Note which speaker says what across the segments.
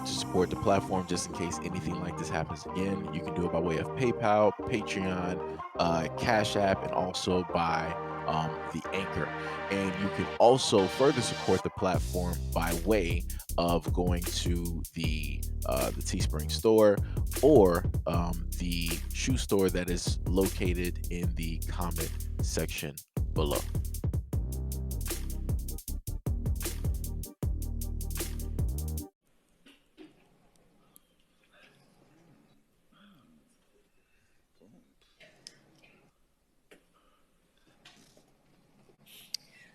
Speaker 1: to support the platform just in case anything like this happens again, you can do it by way of PayPal, Patreon, Cash App, and also by the Anchor. And you can also further support the platform by way of going to the Teespring store or the shoe store that is located in the comment section below.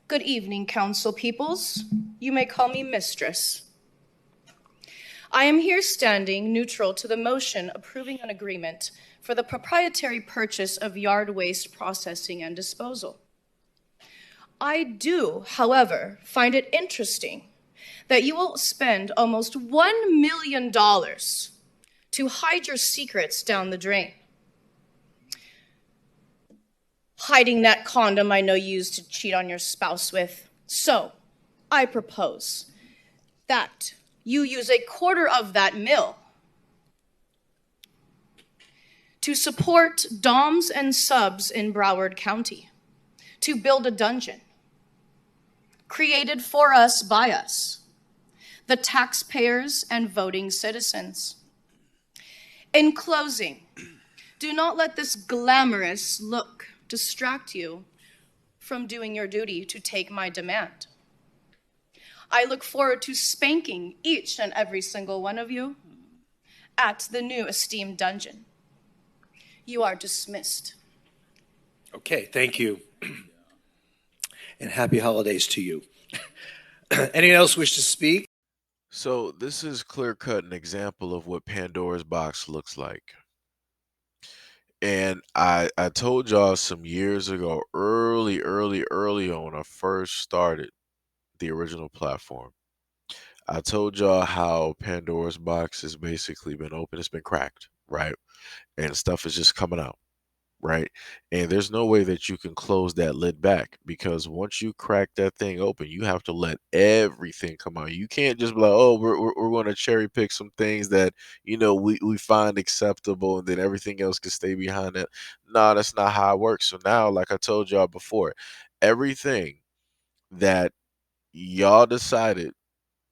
Speaker 2: Good evening, council peoples. You may call me Mistress. I am here standing neutral to the motion approving an agreement for the proprietary purchase of yard waste processing and disposal. I do, however, find it interesting that you will spend almost $1 million to hide your secrets down the drain. Hiding that condom I know you used to cheat on your spouse with. So, I propose that you use a quarter of that mill to support doms and subs in Broward County, to build a dungeon created for us by us, the taxpayers and voting citizens. In closing, do not let this glamorous look distract you from doing your duty to take my demand. I look forward to spanking each and every single one of you at the new esteemed dungeon. You are dismissed.
Speaker 3: Okay, thank you. And happy holidays to you. Anyone else wish to speak?
Speaker 1: So this is clear cut an example of what Pandora's box looks like. And I told y'all some years ago, early on when I first started the original platform. I told y'all how Pandora's box has basically been open, it's been cracked, right? And stuff is just coming out, right? And there's no way that you can close that lid back because once you crack that thing open, you have to let everything come out. You can't just be like, oh, we're going to cherry pick some things that, we find acceptable and then everything else can stay behind it. No, that's not how it works. So now, like I told y'all before, everything that y'all decided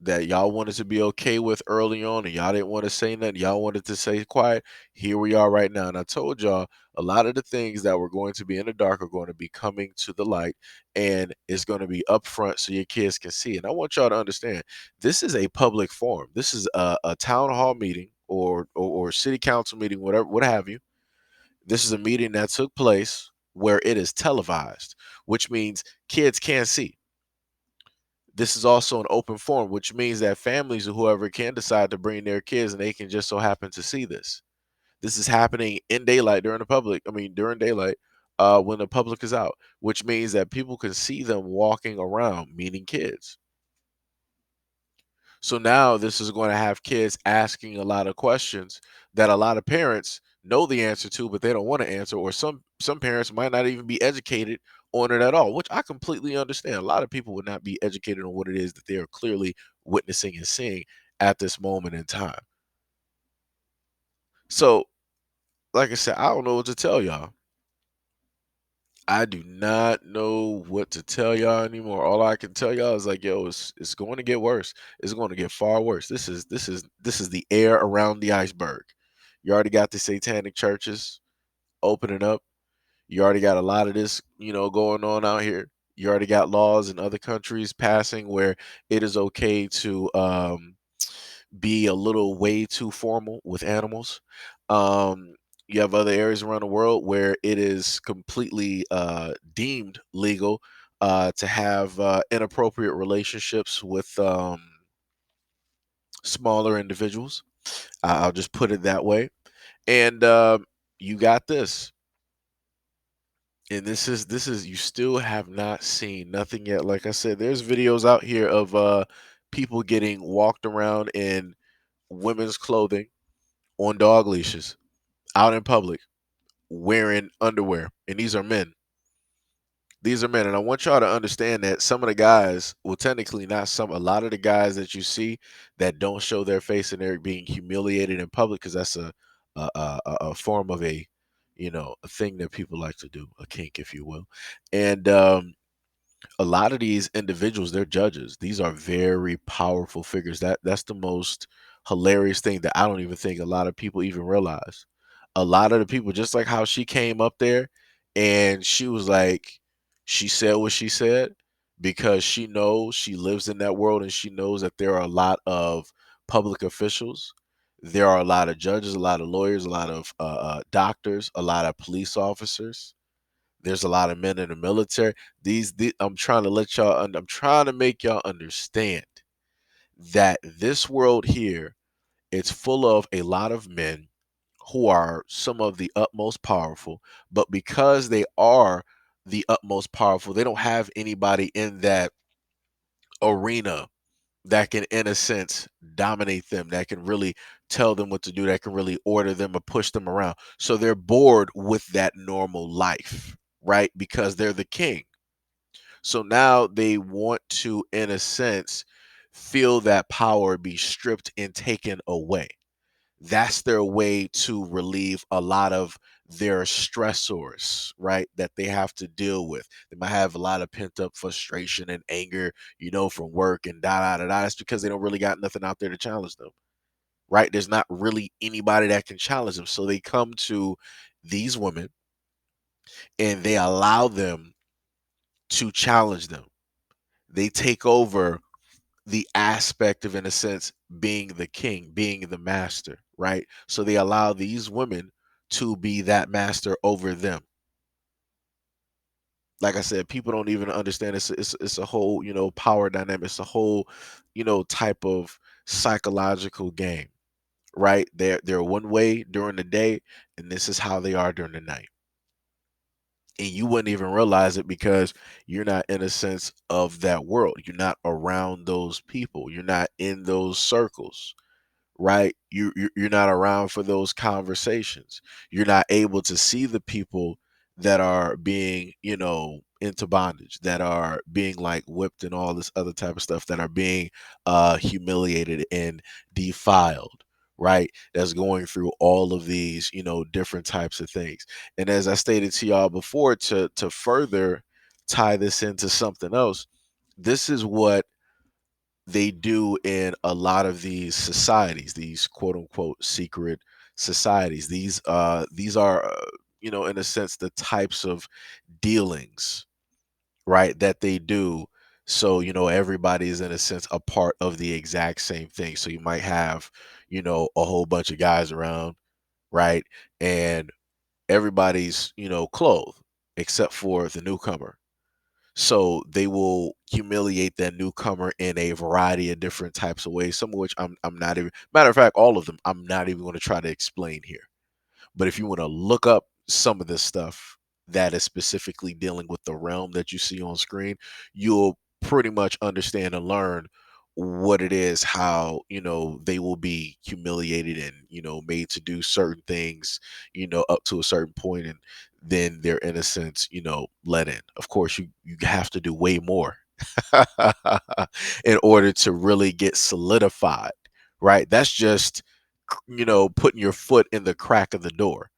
Speaker 1: that y'all wanted to be okay with early on and y'all didn't want to say nothing, y'all wanted to stay quiet, here we are right now. And I told y'all a lot of the things that were going to be in the dark are going to be coming to the light and it's going to be up front so your kids can see. And I want y'all to understand this is a public forum. This is a town hall meeting or city council meeting, whatever, what have you. This is a meeting that took place where it is televised, which means kids can't see. This is also an open forum, which means that families or whoever can decide to bring their kids and they can just so happen to see this. This is happening in daylight during daylight when the public is out, which means that people can see them walking around, meaning kids. So now this is going to have kids asking a lot of questions that a lot of parents know the answer to, but they don't want to answer, or some parents might not even be educated on it at all, which I completely understand. A lot of people would not be educated on what it is that they are clearly witnessing and seeing at this moment in time. So, like I said, I don't know what to tell y'all. I do not know what to tell y'all anymore. All I can tell y'all is like, yo, it's going to get worse. It's going to get far worse. This is the air around the iceberg. You already got the satanic churches opening up. You already got a lot of this, going on out here. You already got laws in other countries passing where it is okay to be a little way too formal with animals. You have other areas around the world where it is completely deemed legal to have inappropriate relationships with smaller individuals. I'll just put it that way. And you got this. And this is you still have not seen nothing yet. Like I said, there's videos out here of people getting walked around in women's clothing on dog leashes out in public wearing underwear, and these are men. These are men, and I want y'all to understand that some of the guys, well, technically not some, a lot of the guys that you see that don't show their face and they're being humiliated in public because that's a form of a, a thing that people like to do, a kink, if you will, and a lot of these individuals, they're judges. These are very powerful figures. That's the most hilarious thing that I don't even think a lot of people even realize. A lot of the people, just like how she came up there and she was like, she said what she said because she knows she lives in that world and she knows that there are a lot of public officials. There are a lot of judges, a lot of lawyers, a lot of doctors, a lot of police officers. There's a lot of men in the military. I'm trying to I'm trying to make y'all understand that this world here, it's full of a lot of men who are some of the utmost powerful, but because they are the utmost powerful, they don't have anybody in that arena that can, in a sense, dominate them, that can really tell them what to do, that can really order them or push them around. So they're bored with that normal life, right? Because they're the king. So now they want to, in a sense, feel that power be stripped and taken away. That's their way to relieve a lot of their stressors, right? That they have to deal with. They might have a lot of pent up frustration and anger, from work and da da da da. That's because they don't really got nothing out there to challenge them, right? There's not really anybody that can challenge them. So they come to these women and they allow them to challenge them. They take over the aspect of, in a sense, being the king, being the master, right? So they allow these women to be that master over them. Like I said, people don't even understand it's a whole, power dynamic. It's a whole, type of psychological game, right? They're one way during the day, and this is how they are during the night. And you wouldn't even realize it because you're not in a sense of that world. You're not around those people. You're not in those circles, right? You're not around for those conversations. You're not able to see the people that are being, into bondage, that are being like whipped and all this other type of stuff, that are being humiliated and defiled, right? That's going through all of these, different types of things. And as I stated to y'all before, to further tie this into something else, this is what they do in a lot of these societies, these quote unquote secret societies. These are in a sense the types of dealings, right, that they do. So, everybody is in a sense a part of the exact same thing. So you might have, a whole bunch of guys around, right? And everybody's, clothed except for the newcomer. So they will humiliate that newcomer in a variety of different types of ways, some of which I'm not even, matter of fact, all of them I'm not even going to try to explain here. But if you want to look up some of this stuff that is specifically dealing with the realm that you see on screen, you'll pretty much understand and learn what it is, how, they will be humiliated and, made to do certain things, up to a certain point, and then their innocence, let in. Of course, you have to do way more in order to really get solidified, right? That's just, putting your foot in the crack of the door,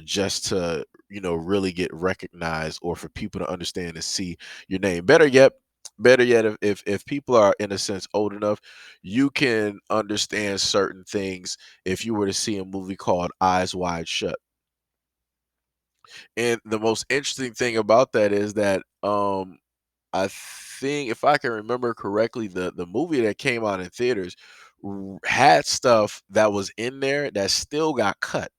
Speaker 1: just to, really get recognized, or for people to understand and see your name. Better yet, if people are, in a sense, old enough, you can understand certain things if you were to see a movie called Eyes Wide Shut. And the most interesting thing about that is that I think, if I can remember correctly, the movie that came out in theaters had stuff that was in there that still got cut.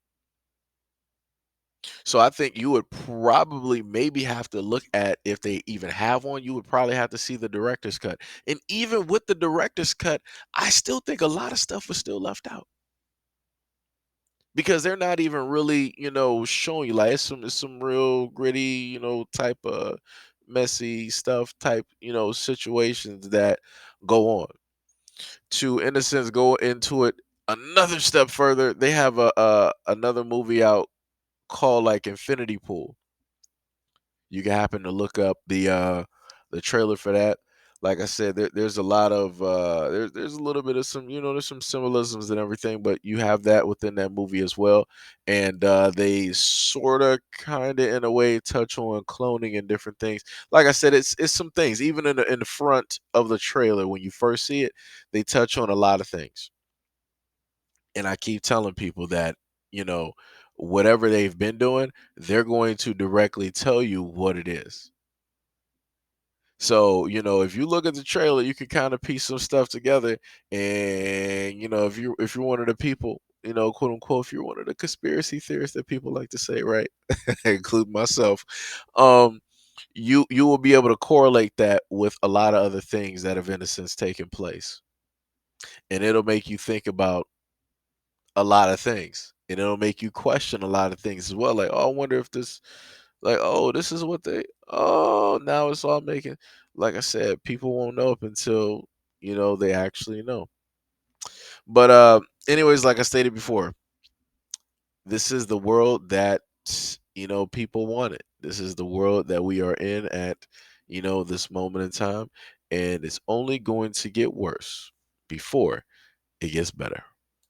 Speaker 1: So I think you would probably maybe have to look at, if they even have one, you would probably have to see the director's cut. And even with the director's cut, I still think a lot of stuff was still left out because they're not even really, showing you, like, it's some real gritty, type of messy stuff, type, situations that go on. To, in a sense, go into it another step further, they have a another movie out called like Infinity Pool. You can happen to look up the trailer for that. Like I said, there's a lot of there's a little bit of some, there's some symbolisms and everything, but you have that within that movie as well. And they sort of kind of in a way touch on cloning and different things. Like I said, it's some things even in the front of the trailer when you first see it, they touch on a lot of things. And I keep telling people that, you know, whatever they've been doing, they're going to directly tell you what it is. So, if you look at the trailer, you can kind of piece some stuff together. And, if you're one of the people, quote unquote, if you're one of the conspiracy theorists that people like to say, right? Include myself, um, you will be able to correlate that with a lot of other things that have in a sense taken place. And it'll make you think about a lot of things. And it'll make you question a lot of things as well. Like, oh, I wonder if this, like, oh, this is what now it's all making, like I said, people won't know up until, they actually know. But, anyways, like I stated before, this is the world that, people wanted. This is the world that we are in at, this moment in time. And it's only going to get worse before it gets better.